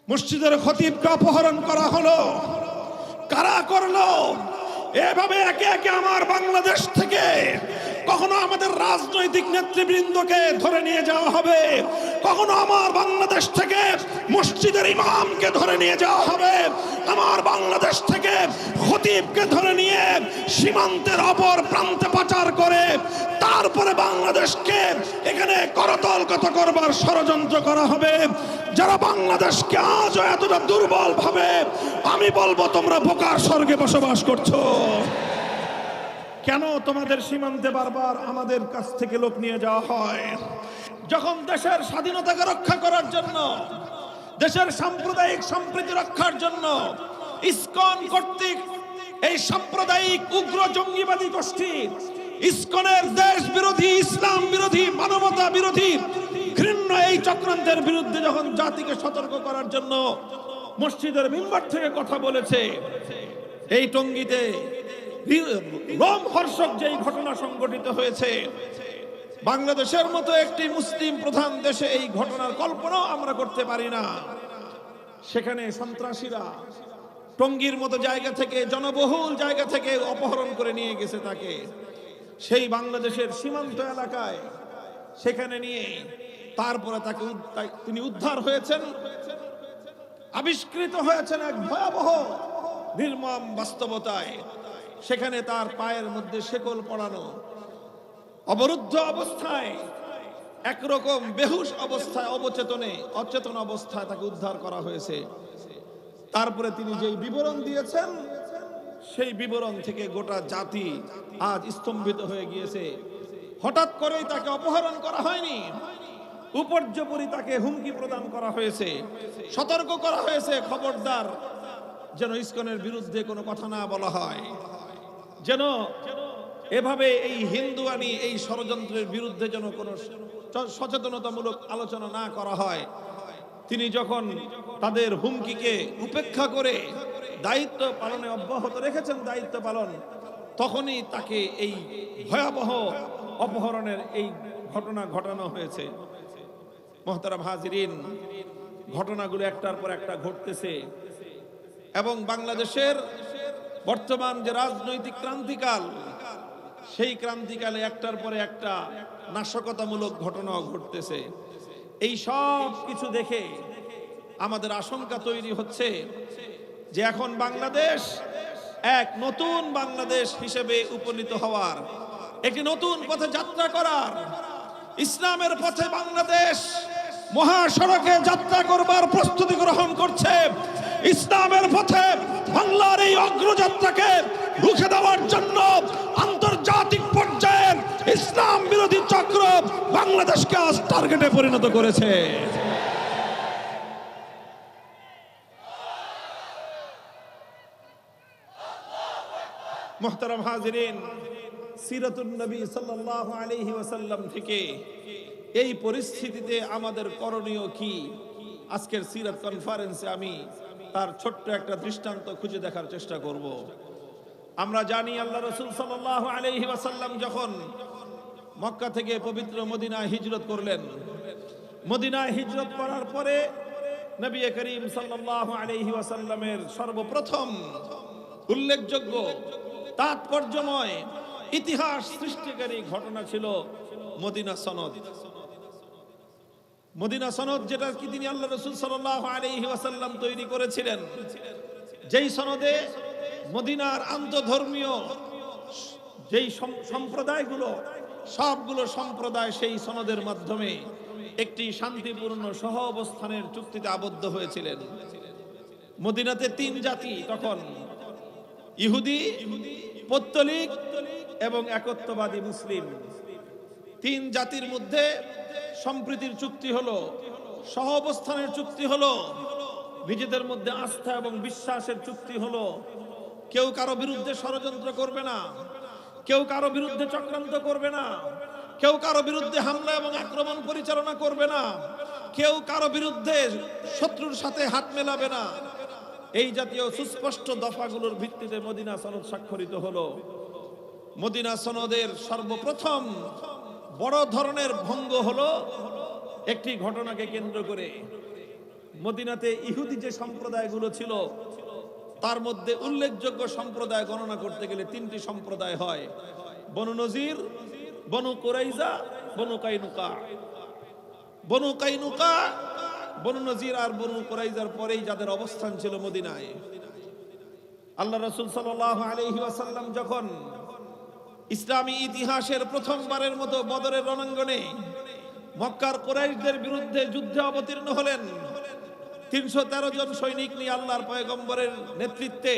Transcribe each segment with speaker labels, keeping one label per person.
Speaker 1: মসজিদের খতিবকে অপহরণ করা হলো। কারা করলো? এভাবে একে একে আমার বাংলাদেশ থেকে কখনো আমাদের রাজনৈতিক নেতৃবৃন্দকে ধরে নিয়ে যাওয়া হবে, কখনো আমার বাংলাদেশ থেকে মসজিদের ইমামকে ধরে নিয়ে যাওয়া হবে, আমার বাংলাদেশ থেকে খতিবকে ধরে নিয়ে সীমান্তের অপর প্রান্তে পাচার করে তারপরে বাংলাদেশকে এখানে করতলগত করবার ষড়যন্ত্র করা হবে। যারা বাংলাদেশকে আজও এতটা দুর্বল ভাবে, আমি বলবো তোমরা বোকার স্বর্গে বসবাস করছো। কেন তোমাদের সীমান্তে বারবার আমাদের কাছ থেকে লোক নিয়ে যাওয়া হয়? যখন দেশের স্বাধীনতাকে রক্ষা করার জন্য, দেশের সাম্প্রদায়িক সম্প্রীতি রক্ষার জন্য ইসকন কর্তৃক এই সাম্প্রদায়িক উগ্র জঙ্গিবাদী গোষ্ঠী ইসকনের দেশ বিরোধী, ইসলাম বিরোধী, মানবতা বিরোধী ঘৃণ্য এই চক্রান্তের বিরুদ্ধে যখন জাতিকে সতর্ক করার জন্য মসজিদের মিম্বার থেকে কথা বলেছে, এই টঙ্গীতে রোমহর্ষক যেই ঘটনা সংঘটিত হয়েছে, বাংলাদেশের মতো একটি মুসলিম প্রধান দেশে এই ঘটনার কল্পনাও আমরা করতে পারি না। সেখানে সন্ত্রাসীরা টঙ্গীর মতো জায়গা থেকে, জনবহুল জায়গা থেকে অপহরণ করে নিয়ে গেছে তাকে, সেই বাংলাদেশের সীমান্ত এলাকায় সেখানে নিয়ে তারপরে তাকে তিনি উদ্ধার হয়েছেন, আবিষ্কৃত হয়েছেন এক ভয়াবহ নির্মম বাস্তবতায়। সেখানে তার পায়ের মধ্যে শেকল পড়ানো, অবরুদ্ধ অবস্থায়, একরকম বেহুশ অবস্থায়, অচেতন অবস্থায় তাকে উদ্ধার করা হয়েছে। তারপরে তিনি যেই বিবরণ দিয়েছেন, সেই বিবরণ থেকে গোটা জাতি আজ স্তম্ভিত হয়ে গিয়েছে। হঠাৎ করেই তাকে অপহরণ করা হয়নি, উপর্যুপরি তাকে হুমকি প্রদান করা হয়েছে, সতর্ক করা হয়েছে, খবরদার যেন ইসকনের বিরুদ্ধে কোনো কথা না বলা হয়, যেন এভাবে এই হিন্দুয়ানি এই ষড়যন্ত্রের বিরুদ্ধে যেন কোনো সচেতনতামূলক আলোচনা না করা হয়। তিনি যখন তাদের হুমকিকে উপেক্ষা করে দায়িত্ব পালনে অব্যাহত রেখেছেন, দায়িত্ব পালন, তখনই তাকে এই ভয়াবহ অপহরণের এই ঘটনা ঘটানো হয়েছে। মুহতারাম হাজিরিন, ঘটনাগুলো একটার পর একটা ঘটতেছে এবং বাংলাদেশের বর্তমান যে রাজনৈতিক ক্রান্তিকাল, সেই ক্রান্তিকালে একটার পরে একটা নাশকতামূলক ঘটনাও ঘটতেছে। এই সব কিছু দেখে আমাদের আশঙ্কা তৈরি হচ্ছে যে এখন বাংলাদেশ এক নতুন বাংলাদেশ হিসেবে উপনীত হওয়ার, একটি নতুন পথে যাত্রা করার, ইসলামের পথে বাংলাদেশ মহাসড়কে যাত্রা করবার প্রস্তুতি গ্রহণ করছে। ইসলামের পথে বাংলার এই অগ্রযাত্রাকে রুখে দেওয়ার জন্য আন্তর্জাতিক পর্যায়ে ইসলাম বিরোধী চক্র বাংলাদেশকে আজ টার্গেটে পরিণত করেছে। মুহতারাম হাজিরিন, সিরাতুন নবী সাল্লাল্লাহু আলাইহি ওয়াসাল্লাম থেকে এই পরিস্থিতিতে আমাদের করণীয় কি, আজকের সিরাত কনফারেন্সে আমি তার ছোট্ট একটা দৃষ্টান্ত খুঁজে দেখার চেষ্টা করব। আমরা জানি আল্লাহ রাসূল সাল্লাল্লাহু আলাইহি ওয়াসাল্লাম যখন মক্কা থেকে পবিত্র মদিনায় হিজরত করলেন, মদিনায় হিজরত করার পরে নবী করিম সাল্লাল্লাহু আলাইহি ওয়াসাল্লামের সর্বপ্রথম উল্লেখযোগ্য তাৎপর্যময় ইতিহাস সৃষ্টিকারী ঘটনা ছিল মদিনা সনদ। মদিনা সনদ, যেটা কি তিনি আল্লাহ রাসূল সাল্লাল্লাহু আলাইহি ওয়াসাল্লাম তৈরি করেছিলেন, যেই সনদে মদিনার আন্তঃধর্মীয় যেই সম্প্রদায়গুলো, সবগুলো সম্প্রদায় সেই সনদের মাধ্যমে একটি শান্তিপূর্ণ সহ অবস্থানের চুক্তিতে আবদ্ধ হয়েছিলেন। মদিনাতে তিন জাতি তখন, ইহুদি, পৌত্তলিক এবং একত্ববাদী মুসলিম, তিন জাতির মধ্যে সম্প্রীতির চুক্তি হলো, সহ অবস্থানের চুক্তি হলো, নিজেদের মধ্যে আস্থা এবং বিশ্বাসের চুক্তি হলো। কেউ কারো বিরুদ্ধে ষড়যন্ত্র করবে না, কেউ কারো বিরুদ্ধে চক্রান্ত করবে না, কেউ কারো বিরুদ্ধে হামলা এবং আক্রমণ পরিচালনা করবে না, কেউ কারো বিরুদ্ধে শত্রুর সাথে হাত মেলাবে না। এই জাতীয় সুস্পষ্ট দফাগুলোর ভিত্তিতে মদিনা সনদ স্বাক্ষরিত হলো। মদিনা সনদের সর্বপ্রথম বড় ধরনের ভঙ্গ হলো একটি ঘটনাকে কেন্দ্র করে। মদিনাতে ইহুদি যে সম্প্রদায়গুলো ছিল তার মধ্যে উল্লেখযোগ্য সম্প্রদায় গণনা করতে গেলে তিনটি সম্প্রদায় হয়: বনু নজির, বনু কুরাইজা, বনু কাইনুকা। বনু কাইনুকা, বনু নজির আর বনু কুরাইজার পরেই যাদের অবস্থান ছিল মদিনায়। আল্লাহ রাসূল সাল্লাল্লাহু আলাইহি ওয়াসাল্লাম যখন ইসলামী ইতিহাসের প্রথমবারের মতো বদরের রণাঙ্গনে মক্কার কুরাইশদের বিরুদ্ধে যুদ্ধে অবতীর্ণ হলেন, ৩১৩ জন সৈনিক নিয়ে আল্লাহর পয়গম্বরের নেতৃত্বে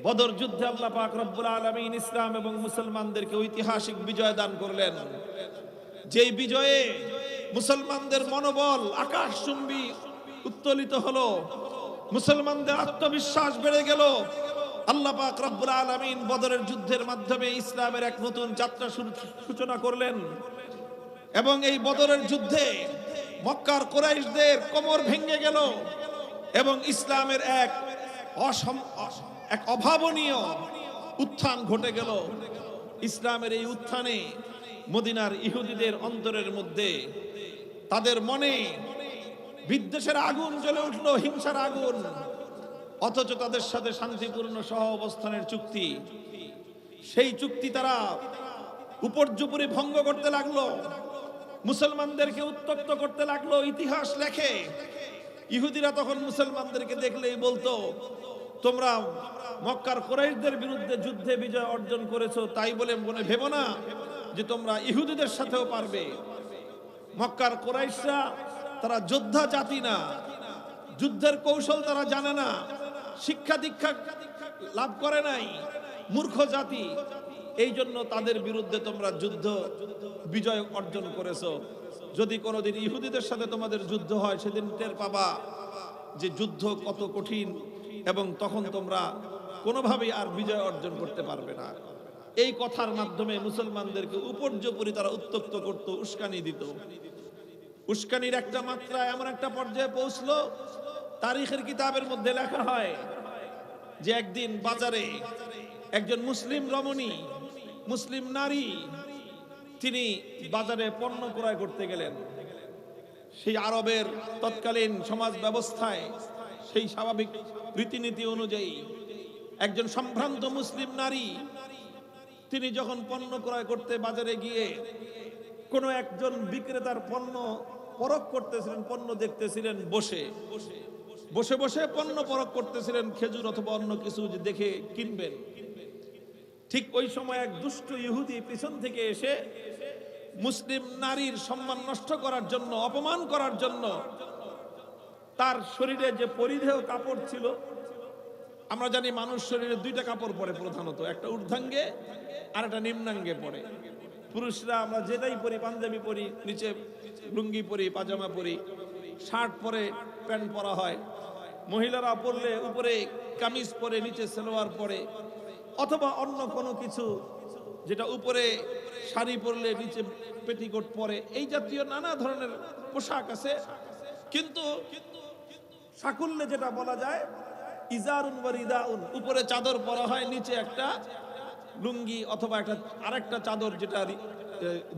Speaker 1: বদর যুদ্ধে আল্লাহ পাক রব্বুল আলামিন ইসলাম এবং মুসলমানদেরকে ঐতিহাসিক বিজয় দান করলেন। যেই বিজয়ে মুসলমানদের মনোবল আকাশচুম্বী উত্তোলিত হলো, মুসলমানদের আত্মবিশ্বাস বেড়ে গেল। আল্লাহ পাক রব্বুল আলামিন বদরের যুদ্ধের মাধ্যমে ইসলামের এক নতুন যাত্রা সূচনা করলেন এবং এই বদরের যুদ্ধে মক্কার কুরাইশদের কোমর ভেঙে গেল এবং ইসলামের এক অভাবনীয় উত্থান ঘটে গেল। ইসলামের এই উত্থানে মদিনার ইহুদিদের অন্তরের মধ্যে, তাদের মনে বিদ্বেষের আগুন জ্বলে উঠল, হিংসার আগুন। অথচ তাদের সাথে শান্তিপূর্ণ সহ অবস্থানের চুক্তি, সেই চুক্তি তারা উপর্যুপরি ভঙ্গ করতে লাগলো, মুসলমানদেরকে উত্তক্ত করতে লাগলো। ইতিহাস লেখে ইহুদিরা তখন মুসলমানদেরকে দেখলেই বলতো, তোমরা মক্কার কুরাইশদের বিরুদ্ধে যুদ্ধে বিজয় অর্জন করেছো, তাই বলে মনে ভেবো না যে তোমরা ইহুদিদের সাথেও পারবে। মক্কার কুরাইশরা তারা যোদ্ধা জাতি না, যুদ্ধের কৌশল তারা জানে না, শিক্ষা দীক্ষা লাভ করে নাই, মূর্খ জাতি। এই জন্য তাদের বিরুদ্ধে তোমরা যুদ্ধ বিজয় অর্জন করেছো। যদি কোনোদিন ইহুদিদের সাথে তোমাদের যুদ্ধ হয়, সেদিন টের পাবা যে যুদ্ধ কত কঠিন এবং তখন তোমরা কোনোভাবেই আর বিজয় অর্জন করতে পারবে না। এই কথার মাধ্যমে মুসলমানদেরকে উপর্যুপরি তারা উত্তক্ত করত, উস্কানি দিত। উস্কানির একটা মাত্রা এমন একটা পর্যায়ে পৌঁছলো, তারিখের কিতাবের মধ্যে লেখা হয় যে একদিন বাজারে একজন মুসলিম রমণী, মুসলিম নারী, তিনি বাজারে পণ্য ক্রয় করতে গেলেন। সেই আরবের তৎকালীন সমাজ ব্যবস্থায় সেই স্বাভাবিক রীতিনীতি অনুযায়ী একজন সম্ভ্রান্ত মুসলিম নারী তিনি যখন পণ্য ক্রয় করতে বাজারে গিয়ে কোনো একজন বিক্রেতার পণ্য পরখ করতেছিলেন, পণ্য দেখতেছিলেন, বসে বসে বসে পণ্য পরখ করতেছিলেন, খেজুর অথবা অন্য কিছু যে দেখে কিনবেন। ঠিক ওই সময় এক দুষ্ট ইহুদি পিছন থেকে এসে মুসলিম নারীর সম্মান নষ্ট করার জন্য, অপমান করার জন্য তার শরীরে যে পরিধেয় কাপড় ছিল, আমরা জানি মানুষ শরীরে দুইটা কাপড় পরে প্রধানত, একটা ঊর্ধ্বাঙ্গে আর একটা নিম্নাঙ্গে পরে। পুরুষরা আমরা যেটাই পরি, পাঞ্জাবি পরি, নিচে লুঙ্গি পরি, পাজামা পরি, শার্ট পরে, প্যান্ট পরা হয়। মহিলারা পরলে উপরে কামিজ পরে, নিচে সালোয়ার পরে, অথবা অন্য কোনো কিছু, যেটা উপরে শাড়ি পরলে নিচে পেটিকোট পরে। এই জাতীয় নানা ধরনের পোশাক আছে। কিন্তু সাকুল্যে যেটা বলা যায় ইজারুন ওয়া রিদাউন, উপরে চাদর পরা হয়, নিচে একটা লুঙ্গি অথবা একটা আরেকটা চাদর,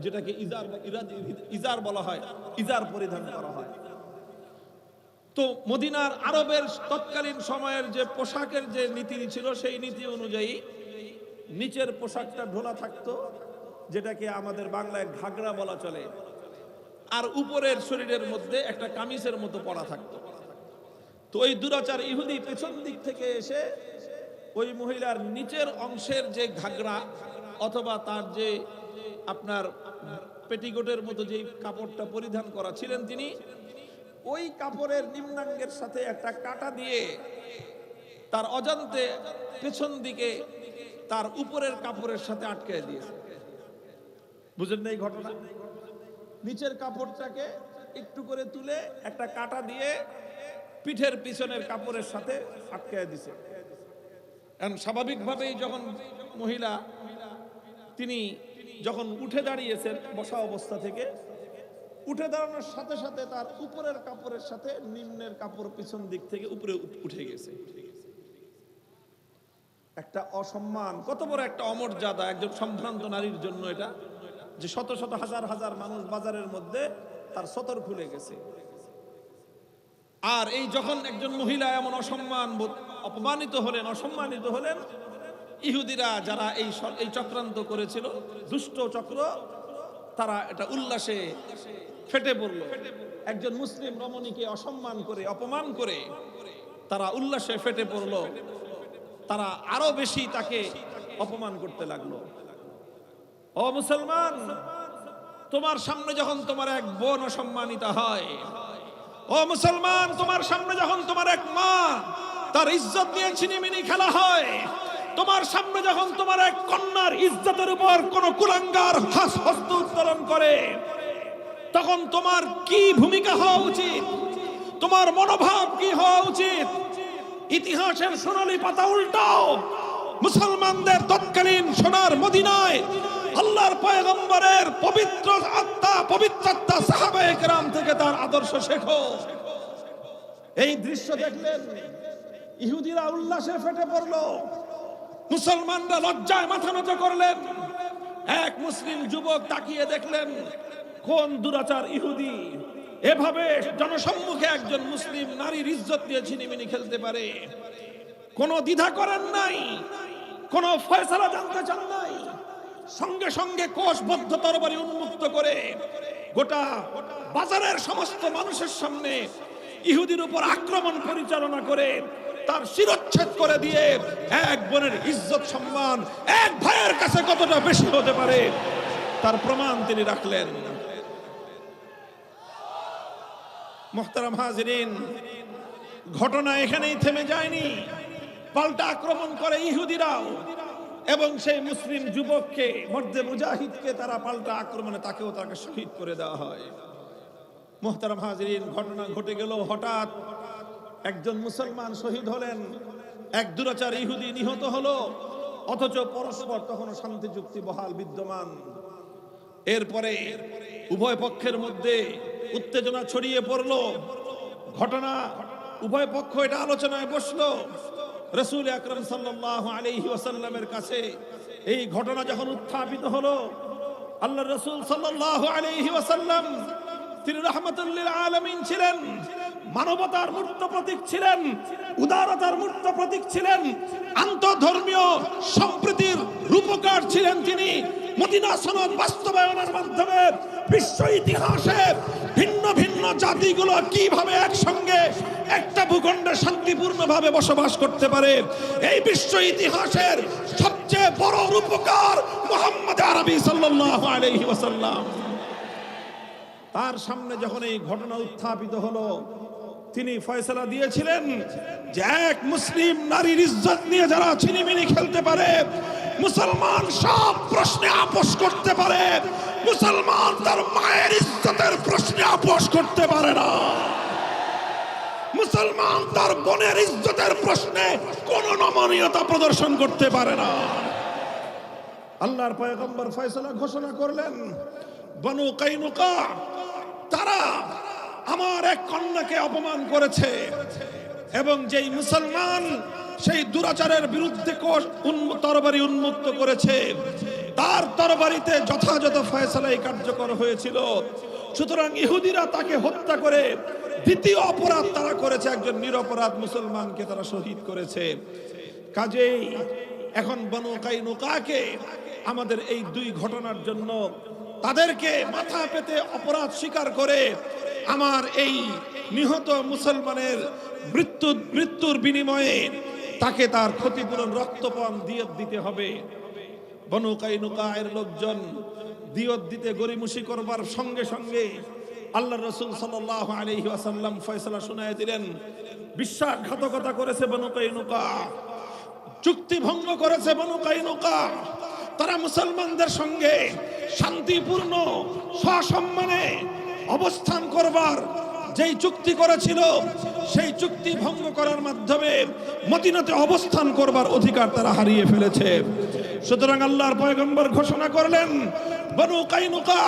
Speaker 1: যেটাকে ইজার বলা হয়, ইজার পরিধান করা হয়। তো মদিনার আরবের তৎকালীন সময়ের যে পোশাকের যে নীতি ছিল, সেই নীতি অনুযায়ী নিচের পোশাকটা ঢোলা থাকতো, যেটাকে আমাদের বাংলায় ঘাগরা বলা চলে, আর উপরের শরীরের মধ্যে একটা কামিজের মতো পরা থাকতো। তো ওই দুরাচার ইহুদি পেছন দিক থেকে এসে ওই মহিলার নিচের অংশের যে ঘাগরা অথবা তার যে আপনার পেটিকোটের মতো যে কাপড়টা পরিধান করা ছিলেন তিনি, ওই কাপড়ের নিম্নাঙ্গের সাথে একটা কাঁটা দিয়ে তার অজান্তে পেছন দিকে তার উপরের কাপড়ের সাথে আটকে দিয়েছে। বুঝেন না এই ঘটনা? নিচের কাপড়টাকে একটু করে তুলে একটা কাঁটা দিয়ে পিঠের পিছনের কাপড়ের সাথে আটকে দিয়েছে। এখন স্বাভাবিকভাবেই যখন মহিলা তিনি যখন উঠে দাঁড়িয়েছেন বসা অবস্থা থেকে, উঠে দাঁড়ানোর সাথে সাথে তার উপরের কাপড়ের সাথে নিম্নের কাপড় পিছন দিক থেকে উপরে উঠে গেছে। একটা অসম্মান, কত বড় একটা অমর্যাদা একজন সম্ভ্রান্ত নারীর জন্য এটা, যে শত শত হাজার হাজার মানুষ বাজারের মধ্যে তার সতর খুলে গেছে। আর এই যখন একজন মহিলা এমন অপমানিত হলেন, ইহুদিরা যারা এই চক্রান্ত করেছিল, দুষ্ট চক্র, তারা এটা উল্লাসে ফেটে পড়ল। একজন মুসলিম রমণীকে অপমান করে তারা উল্লাসে ফেটে পড়ল। তারা আরো বেশি তাকে অপমান করতে লাগলো। ও মুসলমান, তোমার সামনে যখন তোমার এক বোন অসম্মানিত হয়, ও মুসলমান, তোমার সামনে যখন তোমার এক মা তার ইজ্জত নিয়ে ছিনিমিনি খেলা হয়, তোমার সামনে যখন তোমার এক কন্যার ইজ্জতের উপর কোন কুলাঙ্গার হস্ত উত্তোলন করে, তখন তোমার কি ভূমিকা হওয়া উচিত? তোমার মনোভাব কি হওয়া উচিত? ইতিহাসের সোনালী পাতা উল্টাও। মুসলমানদের তৎকালীন সোনার মদিনায় আল্লাহর পয়গম্বরের পবিত্র আত্মা সাহাবায়ে কেরাম থেকে তার আদর্শ শেখো। এই দৃশ্য দেখলেন, ইহুদিরা উল্লাসে ফেটে পড়ল, মুসলমানরা লজ্জায় মাথা নত করলেন। এক মুসলিম যুবক তাকিয়ে দেখলেন, কোন দুরাচার ইহুদি এভাবে জনসম্মুখে একজন মুসলিম নারীর ইজ্জত নিয়ে ছিনিমিনি খেলতে পারে। কোনো দ্বিধা করেন নাই, কোনো ফয়সালা জানতে চান নাই। সঙ্গে সঙ্গে কোষবদ্ধ তরবারি উন্মুক্ত করে গোটা বাজারের সমস্ত মানুষের সামনে ইহুদির উপর আক্রমণ পরিচালনা করে তার শিরচ্ছেদ করে দিয়ে এক বোনের ইজ্জত সম্মান এক ভাইয়ের কাছে কতটা বেশি হতে পারে তার প্রমাণ তিনি রাখলেন। মুহতারাম হাজিরিন, ঘটনা এখানেই থেমে যায়নি, পাল্টা আক্রমণ করে ইহুদিরাও এবং সেই মুসলিম যুবককে, মর্দে মুজাহিদকে তারা পাল্টা আক্রমণে তাকে শহীদ করে দেওয়া হয়। মুহতারাম হাজিরিন, ঘটনা ঘটে গেল, হঠাৎ একজন মুসলমান শহীদ হলেন, এক দুরাচার ইহুদি নিহত হলো, অথচ পরস্পর তখনও শান্তি চুক্তি বহাল বিদ্যমান। এরপরে উভয় পক্ষের মধ্যে উত্তেজনা ছড়িয়ে পড়ল। ঘটনা উভয় পক্ষ এটা আলোচনায় বসলো। রাসূল আকরাম সাল্লাল্লাহু আলাইহি ওয়াসাল্লামের কাছে এই ঘটনা যখন উত্থাপিত হলো, আল্লাহর রাসূল সাল্লাল্লাহু আলাইহি ওয়াসাল্লাম তিনি রাহমাতুল লিল আলামিন ছিলেন, মানবতার মূর্ত প্রতীক ছিলেন, উদারতার মূর্ত প্রতীক ছিলেন, আন্তঃধর্মীয় সম্প্রীতির রূপকার ছিলেন। তিনি মদিনা সনদ বাস্তবায়নের মাধ্যমে বিশ্ব ইতিহাসে ভিন্ন ভিন্ন জাতিগুলো কিভাবে একসঙ্গে একটা ভূখণ্ডে শান্তিপূর্ণভাবে বসবাস করতে পারে, এই বিশ্ব ইতিহাসের সবচেয়ে বড় রূপকার মুহাম্মদ আরবি সাল্লাল্লাহু আলাইহি ওয়াসাল্লাম। তার সামনে যখন এই ঘটনা উত্থাপিত হলো, তিনি ফয়সালা দিয়েছিলেন যে এক মুসলিম নারীর ইজ্জত নিয়ে যারা ছিনিমিনি খেলতে পারে, মুসলমান সব প্রশ্নে আপোষ করতে পারে, মুসলমান তার মায়ের ইজ্জতের প্রশ্নে আপোষ করতে পারে না, মুসলমান তার বোনের ইজ্জতের প্রশ্নে কোন নমনীয়তা প্রদর্শন করতে পারে না। আল্লাহর পয়গম্বর ফয়সালা ঘোষণা করলেন, বনু কাইনুকা তারা আমার এক কন্যাকে অপমান করেছে এবং যেই মুসলমান সেই দুরাচারের বিরুদ্ধে তরবারি উন্মুক্ত করেছে, তার তরবারিতে যথাযথ ফয়সালাই কার্যকর হয়েছিল। সুতরাং ইহুদিরা তাকে হত্যা করে দ্বিতীয় অপরাধ তারা করেছে, একজন নিরপরাধ মুসলমানকে তারা শহীদ করেছে। কাজেই এখন বনু কাইনুকাকে আমাদের এই দুই ঘটনার জন্য তাদেরকে মাথা পেতে অপরাধ স্বীকার করে আমার এই নিহত মুসলমানের মৃত্যুর বিনিময়ে তাকে তার ক্ষতিপূরণ রক্তপান দিয়ত দিতে হবে। বনু কাইনুকায়ের লোকজন দিয়ত দিতে গরিমসি করবার সঙ্গে সঙ্গে আল্লাহর রাসূল সাল্লাল্লাহু আলাইহি ওয়াসাল্লাম ফয়সালা শুনায়ে দিলেন, বিশ্বাসঘাতকতা করেছে বনু কাইনুকা, চুক্তি ভঙ্গ করেছে বনু কাইনুকা, তারা মুসলমানদের সঙ্গে শান্তিপূর্ণ সসম্মানে অবস্থান করবার যেই চুক্তি করেছিল, সেই চুক্তি ভঙ্গ করার মাধ্যমে মদিনাতে অবস্থান করবার অধিকার তারা হারিয়ে ফেলেছে। সুতরাং আল্লাহর পয়গম্বর ঘোষণা করলেন, বনু কাইনুকা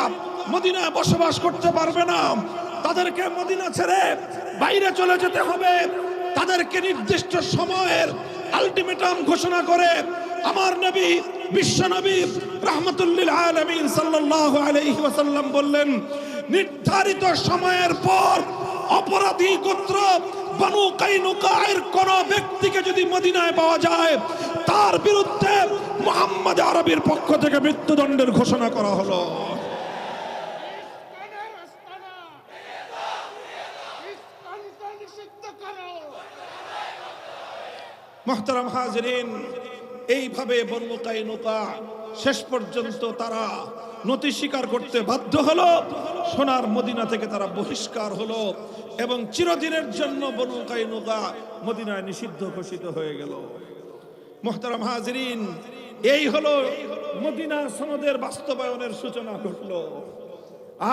Speaker 1: মদিনায় বসবাস করতে পারবে না, তাদেরকে মদিনা ছেড়ে বাইরে চলে যেতে হবে। তাদেরকে নির্দিষ্ট সময়ের আলটিমেটাম ঘোষণা করে আমার নবী, বিশ্ব নবী রাহমাতুল লিল আলামিন সাল্লাল্লাহু আলাইহি ওয়াসাল্লাম বললেন, নির্ধারিত সময়ের পর অপরাধী গোত্র বনু কাইনুকায়ের কোন ব্যক্তিকে যদি মদিনায় পাওয়া যায়, তার বিরুদ্ধে মুহাম্মদ আরবির পক্ষ থেকে মৃত্যুদণ্ডের ঘোষণা করা হলো। মুহতারাম হাজিরিন, এইভাবে বনু কাইনুকা শেষ পর্যন্ত তারা নতি স্বীকার করতে বাধ্য হলো। সোনার মদিনা থেকে তারা বহিষ্কার হলো এবং চিরদিনের জন্য বনু কাইনুকা মদিনায় নিষিদ্ধ ঘোষিত হয়ে গেল। মুহতারাম হাজিরিন, এই হলো মদিনা সনদের বাস্তবায়নের সূচনা ঘটলো।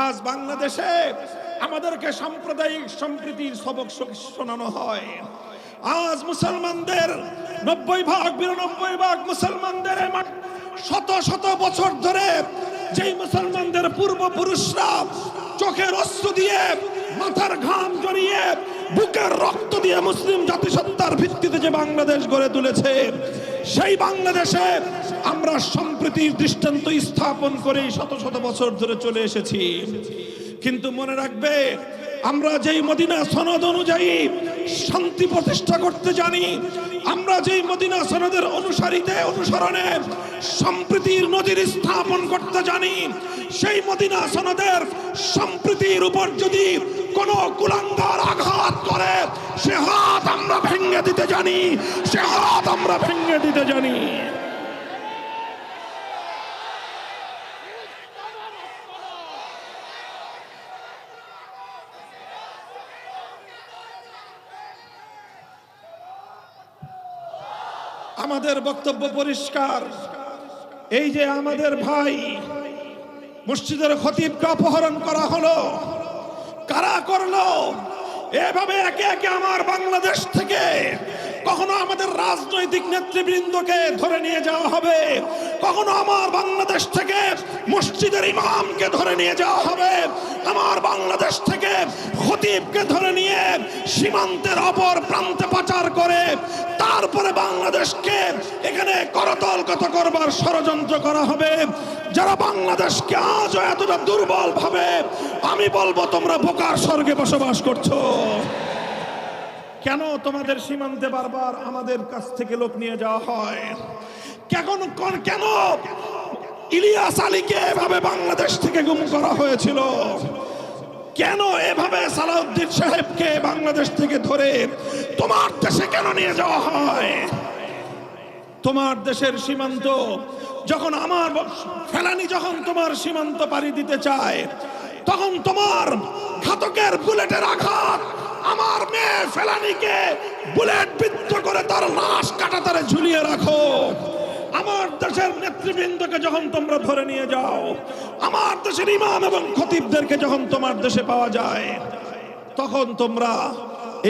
Speaker 1: আজ বাংলাদেশে আমাদেরকে সাম্প্রদায়িক সম্প্রীতির সবক শোনানো হয়। আজ মুসলমানদের 90-92% মুসলমানদের শত শত বছর ধরে যেই মুসলমানদের পূর্বপুরুষরা চোখের অশ্রু দিয়ে, মাথার ঘাম জড়িয়ে, বুকের রক্ত দিয়ে মুসলিম জাতিসত্তার ভিত্তিতে যে বাংলাদেশ গড়ে তুলেছে, সেই বাংলাদেশে আমরা সম্প্রীতির দৃষ্টান্ত স্থাপন করে শত শত বছর ধরে চলে এসেছি। কিন্তু মনে রাখবে, আমরা যেই মদিনা সনদ অনুযায়ী শান্তি প্রতিষ্ঠা করতে জানি, আমরা যেই মদিনা সনদের অনুসরণে সম্প্রীতির নজির স্থাপন করতে জানি, সেই মদিনা সনদের সম্প্রীতির উপর যদি কোন কুলাঙ্গার আঘাত করে, সে হাত আমরা ভেঙে দিতে জানি, সে হাত আমরা ভেঙে দিতে জানি। আমাদের বক্তব্য পরিষ্কার। এই যে আমাদের ভাই মসজিদের খতিবকে অপহরণ করা হলো, কারা করলো? এভাবে একে একে আমার বাংলাদেশ থেকে কখনো আমাদের রাজনৈতিক নেতৃবৃন্দকে ধরে নিয়ে যাওয়া হবে, কখনো আমার বাংলাদেশ থেকে মসজিদের ইমামকে ধরে নিয়ে যাওয়া হবে, আমার বাংলাদেশ থেকে খতিবকে ধরে নিয়ে সীমান্তের অপর প্রান্তে পাচার করে তারপরে বাংলাদেশকে এখানে করতলগত করবার ষড়যন্ত্র করা হবে। যারা বাংলাদেশকে আজও এতটা দুর্বল ভাবে, আমি বলবো তোমরা বোকার স্বর্গে বসবাস করছো। কেন তোমাদের সীমান্তে বারবার আমাদের কাছ থেকে লোক নিয়ে যাওয়া হয়? কেন ইলিয়াস আলীকে এভাবে বাংলাদেশ থেকে গুম করা হয়েছিল? কেন এভাবে সালাউদ্দিন সাহেবকে বাংলাদেশ থেকে ধরে তোমার দেশে কেন নিয়ে যাওয়া হয়? তোমার দেশের সীমান্ত যখন আমার ফেলানি যখন তোমার সীমান্ত পাড়ি দিতে চায়, তখন তোমার ঘাতকের বুলেটের আঘাত আমার মেয়ে ফেলানিকে বুলেট বিদ্ধ করে তার লাশ কাঁটাতারে ঝুলিয়ে রাখো। আমার দেশের নেতৃবৃন্দকে যখন তোমরা ধরে নিয়ে যাও, আমার দেশের ইমাম এবং খতিবদেরকে যখন তোমার দেশে পাওয়া যায়, তখন তোমরা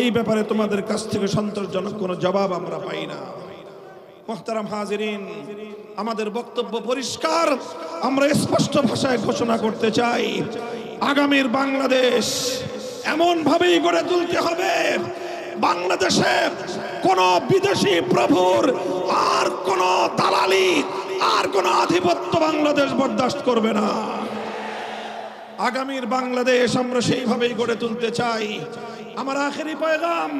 Speaker 1: এই ব্যাপারে তোমাদের কাছ থেকে সন্তোষজনক কোনো জবাব আমরা পাই না। মুহতারাম হাজিরিন, আমাদের বক্তব্য পরিষ্কার। আমরা স্পষ্ট ভাষায় ঘোষণা করতে চাই, আগামীর বাংলাদেশ এমন ভাবেই গড়ে তুলতে হবে, বাংলাদেশে কোন বিদেশি প্রভুর আর কোন দালালি আর কোন আধিপত্য বাংলাদেশ বরদাস্ত করবে না। আগামীর বাংলাদেশ আমরা সেইভাবেই গড়ে তুলতে চাই। আমার আখেরি পয়গাম,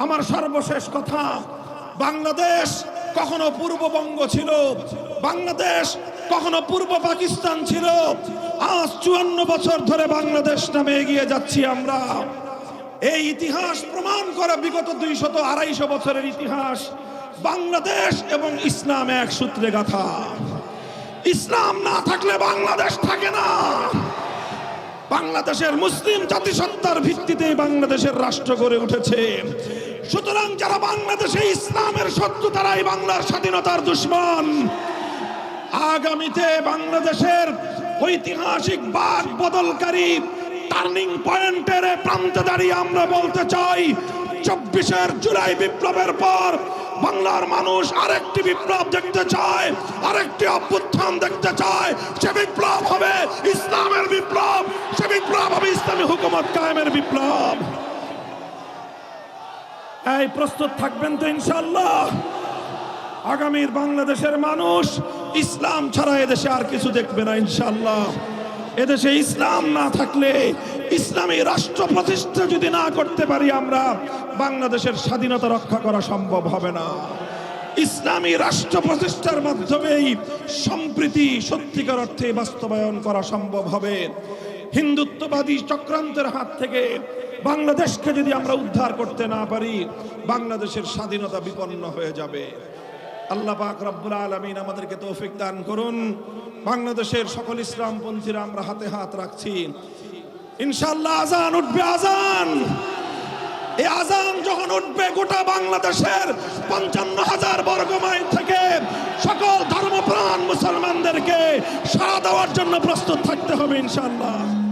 Speaker 1: আমার সর্বশেষ কথা, বাংলাদেশ কখনো পূর্ববঙ্গ ছিল, বাংলাদেশ কখনো পূর্ব পাকিস্তান ছিল। আজ 54 বছর ধরে বাংলাদেশ নামে এগিয়ে যাচ্ছি আমরা। এই ইতিহাস প্রমাণ করে, বিগত 200-250 বছরের ইতিহাস, বাংলাদেশ এবং ইসলাম এক সূত্রে গাঁথা। ইসলাম না থাকলে বাংলাদেশ থাকে না। বাংলাদেশের মুসলিম জাতিসত্তার ভিত্তিতে বাংলাদেশের রাষ্ট্র গড়ে উঠেছে। সুতরাং যারা বাংলাদেশে ইসলামের শত্রু, তারাই বাংলার স্বাধীনতার দুশমন। আগামীতে বাংলাদেশের ঐতিহাসিক বাক বদলকারী টার্নিং পয়েন্টের প্রান্তে দাঁড়িয়ে আমরা বলতে চাই, 24 জুলাই বিপ্লবের পর বাংলার মানুষ আরেকটি বিপ্লব দেখতে চায়, আরেকটি অভ্যুত্থান দেখতে চায়। সে বিপ্লব হবে ইসলামের বিপ্লব, সে বিপ্লব হবে ইসলামী হুকুমত কায়েমের বিপ্লব। এই প্রস্তুত থাকবেন তো ইনশাআল্লাহ? আগামীর বাংলাদেশের মানুষ ইসলাম ছাড়া এদেশে আর কিছু দেখবে না ইনশাআল্লাহ। এদেশে ইসলাম না থাকলে ইসলামী রাষ্ট্র প্রতিষ্ঠা যদি না করতে পারি, আমরা বাংলাদেশের স্বাধীনতা রক্ষা করা সম্ভব হবে না। ইসলামী রাষ্ট্র প্রতিষ্ঠার মাধ্যমেই সম্প্রীতি সত্যিকার অর্থে বাস্তবায়ন করা সম্ভব হবে। হিন্দুত্ববাদী চক্রান্তের হাত থেকে বাংলাদেশকে যদি আমরা উদ্ধার করতে না পারি, বাংলাদেশের স্বাধীনতা বিপন্ন হয়ে যাবে। আল্লাহ পাক রব্বুল আলামিন আমাদেরকে তৌফিক দান করুন। বাংলাদেশের সকল ইসলামপন্থীরা আমরা হাতে হাত রাখছি, ইনশাআল্লাহ আজান উঠবে। আজান, এই আজান যখন উঠবে, গোটা বাংলাদেশের 55,000 বর্গ মাইল থেকে সকল ধর্মপ্রাণ মুসলমানদেরকে সাড়া দেওয়ার জন্য প্রস্তুত থাকতে হবে ইনশাআল্লাহ।